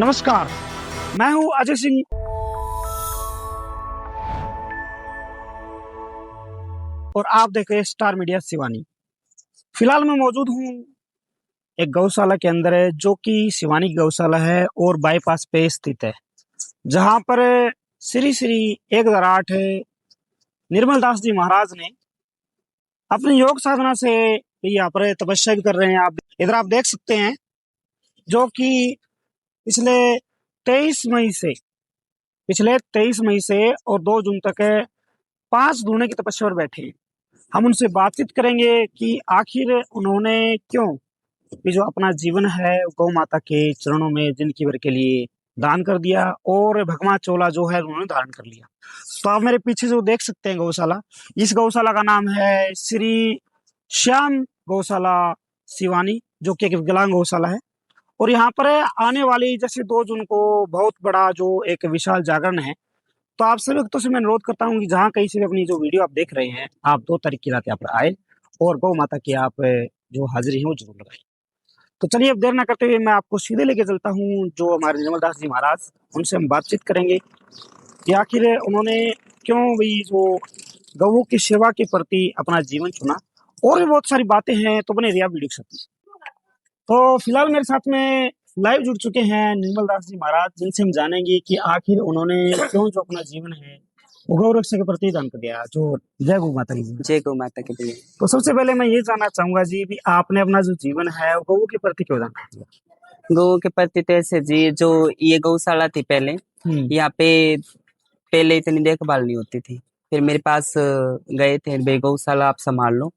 नमस्कार, मैं हूं अजय सिंह और आप देख रहे हैं स्टार मीडिया सिवानी। फिलहाल मैं मौजूद हूं एक गौशाला के अंदर है, जो कि सिवानी की गौशाला है और बाईपास पे स्थित है, जहां पर श्री श्री 1008 निर्मल दास जी महाराज ने अपनी योग साधना से यहाँ पर तपस्या भी कर रहे हैं। आप इधर आप देख सकते हैं, जो कि पिछले 23 मई से पिछले 23 मई से और 2 जून तक 5 धूने की तपस्या पर बैठे हैं। हम उनसे बातचीत करेंगे कि आखिर उन्होंने क्यों ये जो अपना जीवन है गौ माता के चरणों में जिंदगी भर के लिए दान कर दिया और भगवा चोला जो है उन्होंने धारण कर लिया। तो आप मेरे पीछे जो देख सकते हैं गौशाला, इस गौशाला का नाम है श्री श्याम गौशाला सिवानी, जो कि एक विकलांग गौशाला है। और यहाँ पर आने वाली जैसे 2 जून को बहुत बड़ा जो एक विशाल जागरण है। तो आप सभी भक्तों से मैं अनुरोध करता हूँ कि जहाँ कहीं से भी अपनी जो वीडियो आप देख रहे हैं, आप 2 तारीख की रात यहाँ पर आए और गौ माता की आप जो हाजिरी है वो जरूर लगाएं। तो चलिए अब देर ना करते हुए मैं आपको सीधे लेके चलता हूँ जो हमारे निर्मल दास जी महाराज, उनसे हम बातचीत करेंगे कि आखिर उन्होंने क्यों भी जो गऊ की सेवा के प्रति अपना जीवन चुना। और भी बहुत सारी बातें हैं, तो बने रहिए आप वीडियो के साथ। तो फिलहाल मेरे साथ में लाइव जुड़ चुके हैं निर्मल दास जी महाराज, जिनसे हम जानेंगे कि आखिर उन्होंने क्यों जो अपना जीवन है वो गौ रक्षा के प्रति दान कर दिया। जो जय गौ माता की जय गौ माता के लिए। तो सबसे पहले मैं ये जानना चाहूंगा जी भी आपने अपना जो जीवन है वो गौ के प्रति क्यों दान कर दिया? गौ के प्रति तो ऐसे जी, जो ये गौशाला थी पहले, यहाँ पे पहले इतनी देखभाल नहीं होती थी। फिर मेरे पास गए थे, भाई गौशाला आप संभाल लो,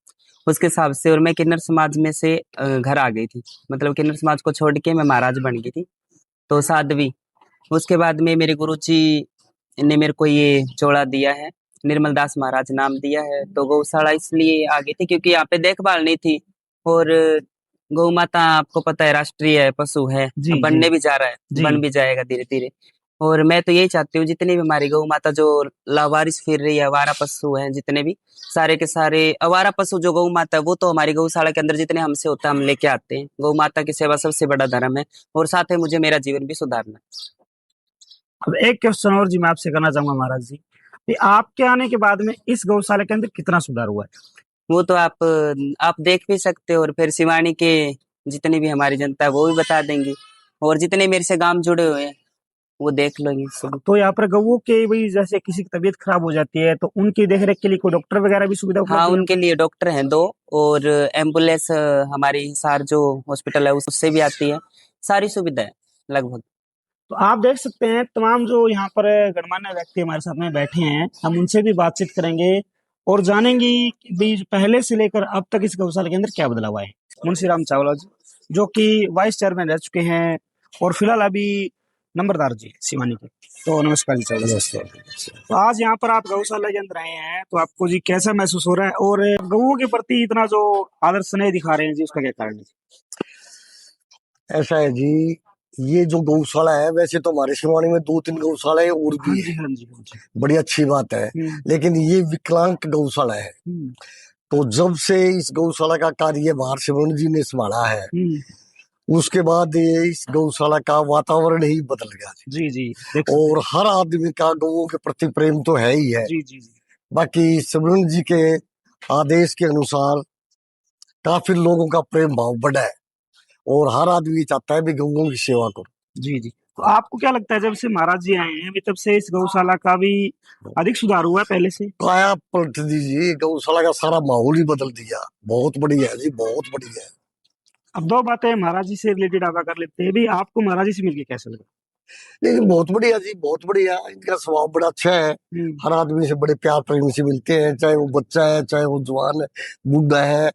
उसके हिसाब से। और मैं किन्नर समाज में से घर आ गई थी, मतलब किन्नर समाज को छोड़ के मैं महाराज बन गई थी, तो साध्वी। उसके बाद में मेरे गुरुजी ने मेरे को ये जोड़ा दिया है, निर्मल दास महाराज नाम दिया है। तो गौशाला इसलिए आ गई थी क्योंकि यहाँ पे देखभाल नहीं थी। और गौ माता आपको पता है राष्ट्रीय पशु है, जी बनने भी जा रहा है, जी बन भी जाएगा धीरे धीरे। और मैं तो यही चाहती हूँ जितनी भी हमारी गौ माता जो लावारिस फिर रही है, आवारा पशु हैं जितने भी, सारे के सारे आवारा पशु जो गौ माता है वो तो हमारी गौशाला के अंदर जितने हमसे होता है हम लेके आते हैं। गौ माता की सेवा सबसे बड़ा धर्म है, और साथ में मुझे मेरा जीवन भी सुधारना है। अब एक क्वेश्चन और जी मैं आपसे करना चाहूंगा महाराज जी, कि आपके आने के बाद में इस गौशाला के अंदर कितना सुधार हुआ है? वो तो आप देख भी सकते हो, और फिर शिवानी के जितनी भी हमारी जनता है वो भी बता देंगी, और जितने मेरे से गांव जुड़े हुए हैं वो देख लोगे सब। तो यहाँ पर गऊ के भाई जैसे किसी की तबीयत खराब हो जाती है तो उनकी देखरेख के लिए कोई डॉक्टर वगैरह भी सुविधा हाँ, उपलब्ध है? उनके लिए डॉक्टर हैं 2, और एम्बुलेंस हमारी हिसार जो हॉस्पिटल है उससे भी आती है, सारी सुविधा है लगभग। तो आप देख सकते हैं तमाम जो यहाँ पर गणमान्य व्यक्ति हमारे साथ में बैठे हैं, हम उनसे भी बातचीत करेंगे और जानेंगे कि भाई पहले से लेकर अब तक इस गौशाला के अंदर क्या बदलाव आए। मुंशी राम चावला जी, जो कि वाइस चेयरमैन रह चुके हैं और फिलहाल अभी नंबरदार जी सिवानी के। तो नमस्कार जी चावला जी। तो आज यहाँ पर आप गौशाला के अंदर आए हैं, तो आपको जी कैसा महसूस हो रहा है और गऊ के प्रति इतना जो आदर स्नेह दिखा रहे हैं जी, उसका क्या कारण है? ऐसा है जी, ये जो गौशाला है, वैसे तो हमारे शिवानी में 2-3 गौशाला है और हाँ भी जी है, हाँ जी हाँ जी। बड़ी अच्छी बात है। लेकिन ये विकलांग गौशाला है। तो जब से इस गौशाला का कार्य बाहर शिवानी जी ने संभाला है, उसके बाद ये इस गौशाला का वातावरण ही बदल गया जी जी। और हर आदमी का गौओं के प्रति प्रेम तो है ही है। जी जी जी। बाकी शिवानी जी के आदेश के अनुसार काफी लोगों का प्रेम भाव बढ़ा है और हर आदमी चाहता है भी गौओं की सेवा करो। जी जी। तो आपको क्या लगता है जब से महाराज जी आए हैं अभी तब से इस गौशाला का भी अधिक सुधार हुआ है पहले से? काया पलट दीजिए, गौशाला का सारा माहौल ही बदल दिया। बहुत बढ़िया है जी, बहुत बढ़िया है। अब 2 बातें महाराज जी से रिलेटेड आप कर लेते हैं, भी आपको महाराज जी से मिलके कैसा लगा? लेकिन बहुत बढ़िया जी, बहुत बढ़िया। इनका स्वभाव बड़ा अच्छा है, हर आदमी से बड़े प्यार प्रेम से मिलते हैं, चाहे वो बच्चा है, चाहे वो जवान है, बूढ़ा है,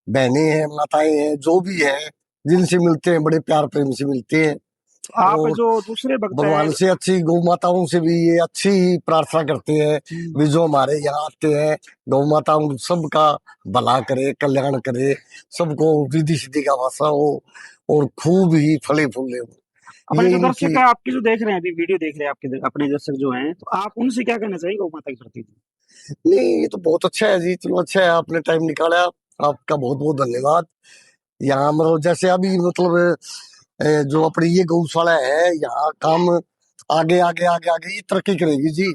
बहनें हैं, माताएं हैं, जो भी है, जिनसे मिलते हैं बड़े प्यार प्रेम से मिलते हैं। आप और जो दूसरे भक्त भगवान से अच्छी गौ माताओं से भी ये अच्छी प्रार्थना करते हैं भी जो हमारे यहाँ आते हैं, गौ माता उन सबका भला करे, कल्याण करे, सबको रिद्धि सिद्धि का वासा हो और खूब ही फले फूले हो। अपने जो इनकी दर्शक है आपके जो देख रहे हैं अभी वीडियो देख रहे हैं आपके अपने दर्शक जो हैं, तो आप उनसे क्या कहना चाहिए गौ माता के प्रति? नहीं, ये तो बहुत अच्छा है जी। चलो अच्छा है, आपने टाइम निकाला, आपका बहुत बहुत धन्यवाद। यहाँ मतलब जैसे अभी मतलब जो अपनी ये गौशाला है, यहाँ काम आगे आगे आगे आगे ये तरक्की करेगी जी।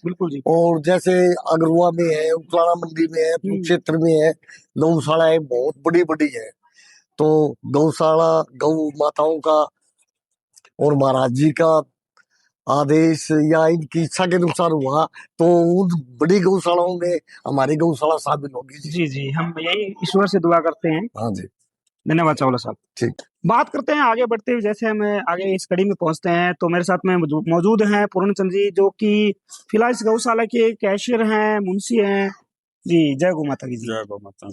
बिल्कुल जी। और जैसे अगरुआ में है, उकलाना मंडी में है, कुरुक्षेत्र में है, गौशालाएं बहुत बड़ी बड़ी है। तो गौशाला गौ माताओं का और महाराज जी का आदेश या इनकी इच्छा के अनुसार हुआ, तो उन बड़ी गौशालाओं में हमारी गौशाला शामिल होगी जी। जी जी, हम यही ईश्वर से दुआ करते हैं। हाँ जी, धन्यवाद चावला साहब। ठीक। बात करते हैं आगे बढ़ते हुए, जैसे हम आगे इस कड़ी में पहुंचते हैं तो मेरे साथ में मौजूद हैं पूर्णचंद जी, जो कि फिलहाल इस गौशाला के कैशियर हैं, मुंशी हैं जी। जय गौ माता की जी। जय गौ माता।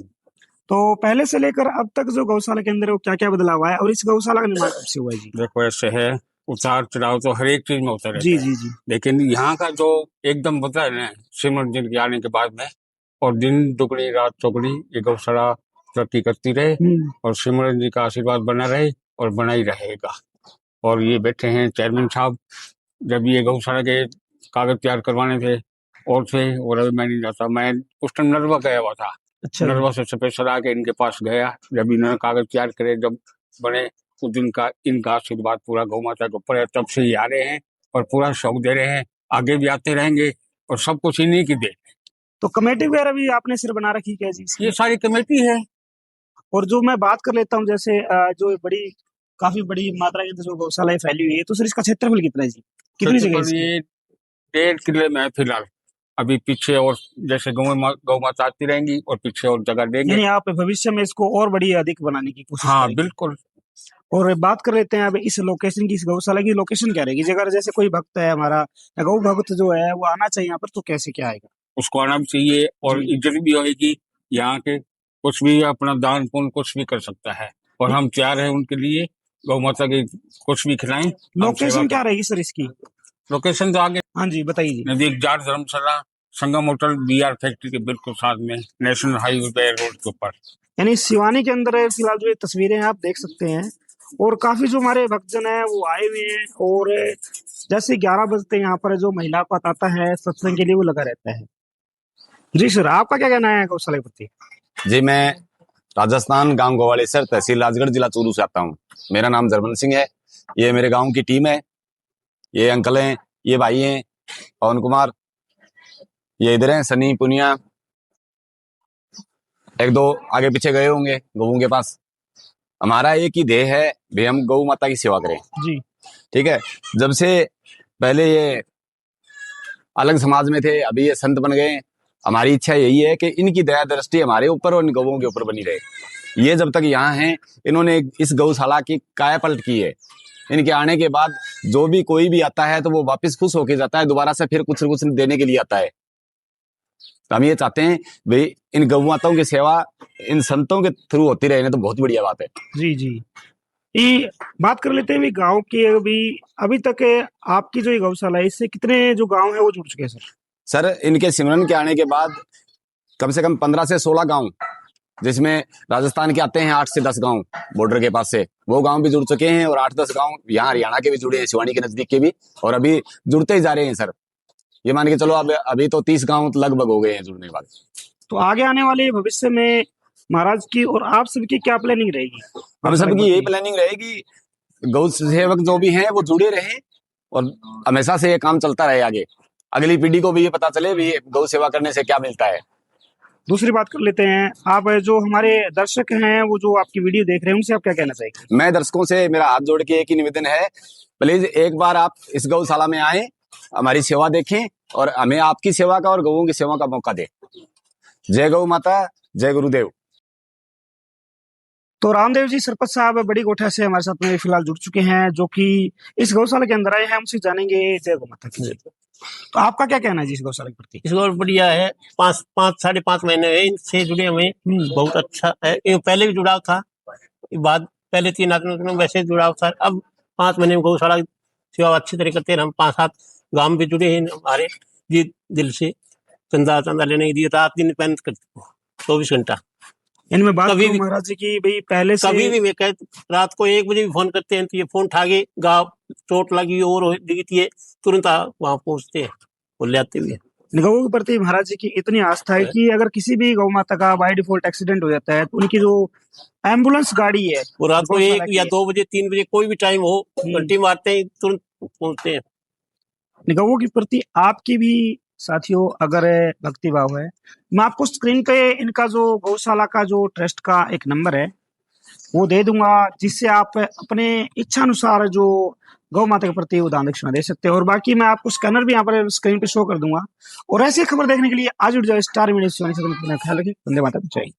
तो पहले से लेकर अब तक जो गौशाला के अंदर वो क्या क्या बदलाव हुआ है और इस गौशाला का निर्माण कब से हुआ है जी? देखो ऐसे है, उतार चढ़ाव तो हर एक चीज में होता रहता जी है, जी जी। लेकिन यहाँ का जो एकदम होता है ना सिमरन जी के आने के बाद में, और दिन दुगनी रात चौगनी ये गौशाला तरक्की करती रहे और सिमरन जी का आशीर्वाद बना रहे और बना ही रहेगा। और ये बैठे हैं चेयरमैन साहब, जब ये गौशाला के कागज तैयार करवाने थे और थे, और अभी मैं नहीं जाता, मैं उस टाइम नरवा गया हुआ था। अच्छा। नरवा से स्पेशल आके इनके पास गया, जब इन्होंने कागज तैयार करे, जब बने, उस दिन का इनका आशीर्वाद पूरा गौ माता के ऊपर है। तब से ये आ रहे हैं और पूरा शौक दे रहे हैं, आगे भी आते रहेंगे और सब कुछ इन्हीं की दे। तो कमेटी वगैरह भी आपने सिर बना रखी क्या जी? ये सारी कमेटी है। और जो मैं बात कर लेता हूँ, जैसे जो बड़ी काफी बड़ी मात्रा की जो गौशाला फैली हुई है, तो सर इसका क्षेत्रफल कितना है जी? कितनी जगह है इसकी? ये 1.5 किले में है फिलहाल। अभी पीछे और जैसे गौ माता आती रहेंगी और पीछे और जगह देंगे। यानी आप भविष्य में इसको और बड़ी अधिक बनाने की कोशिश हाँ करेंगे? बिल्कुल। और बात कर लेते हैं अब इस लोकेशन की, इस गौशाला की लोकेशन क्या रहेगी? अगर जैसे कोई भक्त है हमारा, गौ भक्त जो है वो आना चाहिए यहाँ पर, तो कैसे क्या आएगा? उसको आना भी चाहिए और इज्जत भी होगी यहाँ के, कुछ भी अपना दान पुण्य कुछ भी कर सकता है और हम तैयार हैं उनके लिए, गौ माता के कुछ भी खिलाएं। लोकेशन क्या रहेगी सर इसकी? लोकेशन तो आगे, हाँ जी बताइए जी। नजदीक जाट धर्मशाला, संगम होटल, बीआर फैक्ट्री के बिल्कुल साथ में, नेशनल हाईवे रोड के ऊपर। यानी सिवानी के अंदर फिलहाल जो ये तस्वीरें आप देख सकते हैं, और काफी जो हमारे भक्तजन है वो आए हुए हैं, और जैसे 11 बजते यहाँ पर जो महिला को आता है सत्संग के लिए, वो लगा रहता है। जी सर, आपका क्या कहना है गौशाला के प्रति? जी, मैं राजस्थान गांव गोवाड़ेसर, तहसील राजगढ़, जिला चूरू से आता हूँ। मेरा नाम जरमन सिंह है। ये मेरे गांव की टीम है। ये अंकल हैं, ये भाई हैं पवन कुमार, ये इधर हैं सनी पुनिया, एक दो आगे पीछे गए होंगे गऊ के पास। हमारा एक ही ध्येय है भाई, हम गौ माता की सेवा करें जी। ठीक है। जब से पहले ये अलग समाज में थे, अभी ये संत बन गए। हमारी इच्छा यही है कि इनकी दया दृष्टि हमारे ऊपर और इन गौओं के ऊपर बनी रहे। ये जब तक यहाँ हैं, इन्होंने इस गौशाला की काया पलट की है। इनके आने के बाद जो भी कोई भी आता है तो वो वापस खुश होके जाता है, दोबारा से फिर कुछ न कुछ देने के लिए आता है। तो हम ये चाहते हैं भाई इन गौ माताओं की सेवा इन संतों के थ्रू होती रहे, तो बहुत बढ़िया बात है। जी जी। ये बात कर लेते हैं गांव की। अभी तक आपकी जो ये गौशाला है, इससे कितने जो गांव है वो जुड़ चुके हैं सर? सर, इनके सिमरन के आने के बाद कम से कम 15 से 16 गांव, जिसमें राजस्थान के आते हैं 8 से 10 गांव बॉर्डर के पास से, वो गांव भी जुड़ चुके हैं, और 8-10 गांव यहाँ हरियाणा के भी जुड़े हैं, शिवानी के नजदीक के भी, और अभी जुड़ते ही जा रहे हैं सर। ये मान के चलो अब अभी तो 30 गांव लगभग हो गए हैं जुड़ने के बाद। तो आगे आने वाले भविष्य में महाराज की और आप सबकी क्या प्लानिंग रहेगी? हम सबकी यही प्लानिंग रहेगी, गौ सेवक जो भी हैं वो जुड़े रहें और हमेशा से ये काम चलता रहे आगे। अगली पीढ़ी को भी ये पता चले भी गौ सेवा करने से क्या मिलता है। दूसरी बात कर लेते हैं, आप जो हमारे दर्शक हैं वो जो आपकी वीडियो देख रहे हैं, उनसे आप क्या कहना चाहेंगे? मैं दर्शकों से मेरा हाथ जोड़ के एक ही निवेदन है, प्लीज एक बार आप इस गौशाला में आए, हमारी सेवा देखें और हमें आपकी सेवा का और गौओं की सेवा का मौका दें। जय गौ माता, जय गुरुदेव। तो रामदेव जी सरपंच साहब बड़ी गोठा से हमारे साथ में फिलहाल जुड़ चुके हैं, जो कि इस गौशाला के अंदर आए हैं। हमसे जानेंगे जय गौ माता की। तो आपका क्या कहना है जी इस गौशाला के प्रति? इस गौर बढ़िया है। 5-5.5 महीने हुए इनसे जुड़े हमें, बहुत अच्छा है। ये पहले भी जुड़ाव था, बाद पहले 3 आदमी वैसे जुड़ाव था। अब 5 महीने में गौशाला की सेवा अच्छी तरह करते हैं। हम 5-7 गांव भी जुड़े हैं हमारे जी, दिल से चंदा लेने के लिए रात दिन मेहनत करते 24 घंटा। इनमें बात कभी करूं महाराज जी की, भाई पहले से कभी भी मैं कह रात को 1 बजे भी फोन करते हैं तो ये फोन उठाके गाँव चोट लगी और दिखती है तुरंत वहां पहुंचते हैं और ले आते भी है। गौओं के प्रति महाराज जी की इतनी आस्था है कि अगर किसी भी गौ माता का बाय डिफॉल्ट एक्सीडेंट हो जाता है तो उनकी जो एम्बुलेंस गाड़ी है वो रात को गौशाला 1 की या है। 2 बजे 3 बजे कोई भी टाइम हो घंटी मारते ही तुरंत पहुंचते हैं। गौओं के प्रति आपकी भी साथियों अगर भक्ति भाव है, मैं आपको स्क्रीन पे इनका जो गौशाला का जो ट्रस्ट का एक नंबर है वो दे दूंगा, जिससे आप अपने इच्छा अनुसार जो गौ माता के प्रति वो दान दक्षिणा दे सकते हैं। और बाकी मैं आपको स्कैनर भी यहाँ पर स्क्रीन पे शो कर दूंगा। और ऐसी खबर देखने के लिए आज जुड़ जाए स्टार मीडिया से। ख्याल रखिए। वंदे मातरम। जय हिंद।